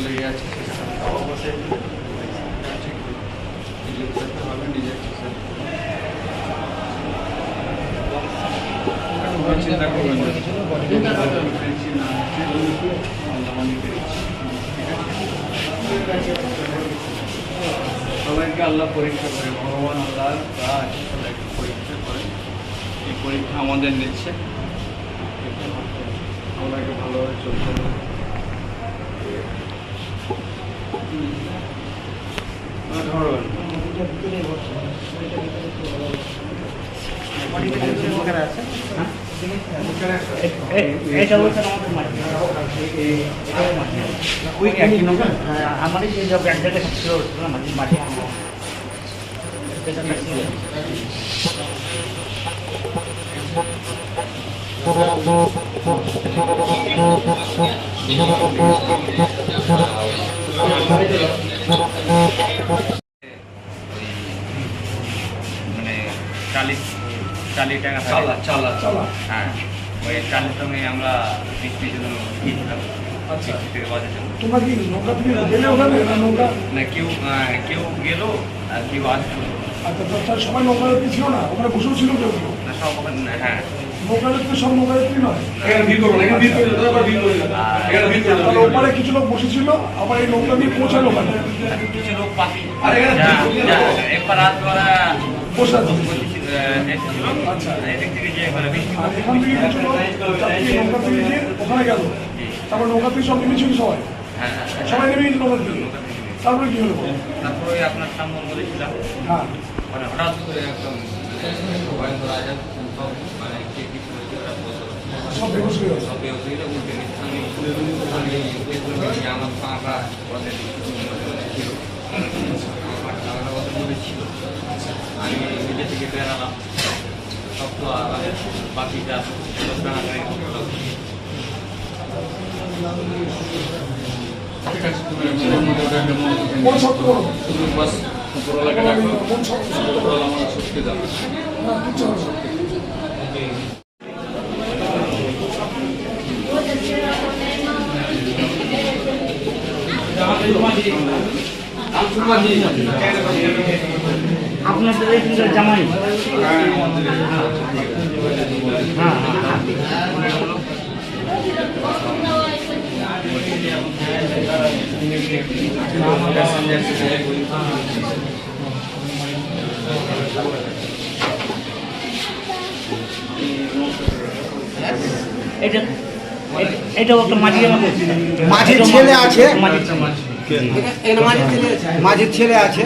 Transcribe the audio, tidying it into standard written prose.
লেগে আছে চিন্তা করবেন সবাইকে আল্লাহ পরীক্ষা করে, ভগবান আল্লাহ সবাইকে পরীক্ষা করে। এই পরীক্ষা আমাদের নিচ্ছে, সবাইকে ভালোভাবে চলতে হবে। আমার যে ব্র্যান্ডের ছিল মাটি মানে 40 টাকা চালা হ্যাঁ, ওই 40 সঙ্গে আমরা 20 জন গিয়েছিলাম থেকে বাজার জন্য। তোমরা কি নৌকা থেকে গেলে ওখানে না নৌকা? না, কেউ গেল আর কেউ আসলো। আচ্ছা, তার সবাই নৌকাযাত্রী ছিল না? ওখানে বসেও ছিল কেউ কেউ? না, সব ওখানে হ্যাঁ। নৌকাযাত্রী সব নৌকাযাত্রী নয়। তাহলে ওপারে কিছু লোক বসেছিল, আবার এই নৌকা দিয়ে পৌঁছালো ওখানে। কিছু লোক পাখি একবার রাত ওরা বসে আছে। এসেছিল। আচ্ছা। এদিক থেকে যে মানে আর এখান থেকে কিছু লোক যাত্রী নৌকা থেকে গিয়ে ওখানে গেল, তারপর নৌকা থেকে সব নেমেছিল সবাই, হ্যাঁ সবাই নেমে নৌকা থেকে। তারপরে কি হলো? তারপরে আপনার সামনে বলেছিলাম হ্যাঁ, মানে হঠাৎ করে একদম মানে কে কি করেছে ওরা বলতো সব বেহুশ হয়ে গেছে। সব বেউসিলে উল্টে নিচ্ছে। আমি আমার পাঁকা ওদের ছিল, আমার টাকাটা ওদের মধ্যে ছিল। আমি নিজে থেকে বেরালাম, সব তো বাকিটা টানাটানি করলাম। ঠিক আছে, কোন শব্দ বলো? বাস উপরওয়ালাকে ডাকো, কোন শব্দ? উপরওয়ালা আমার শক্তি দাও। না, কিচ্ছু হবে না। আপনাদের এই জামাই হ্যাঁ এটা একটা মাঝি মাঝির ছেলে আছে, মাঝি মাঝির ছেলে আছে।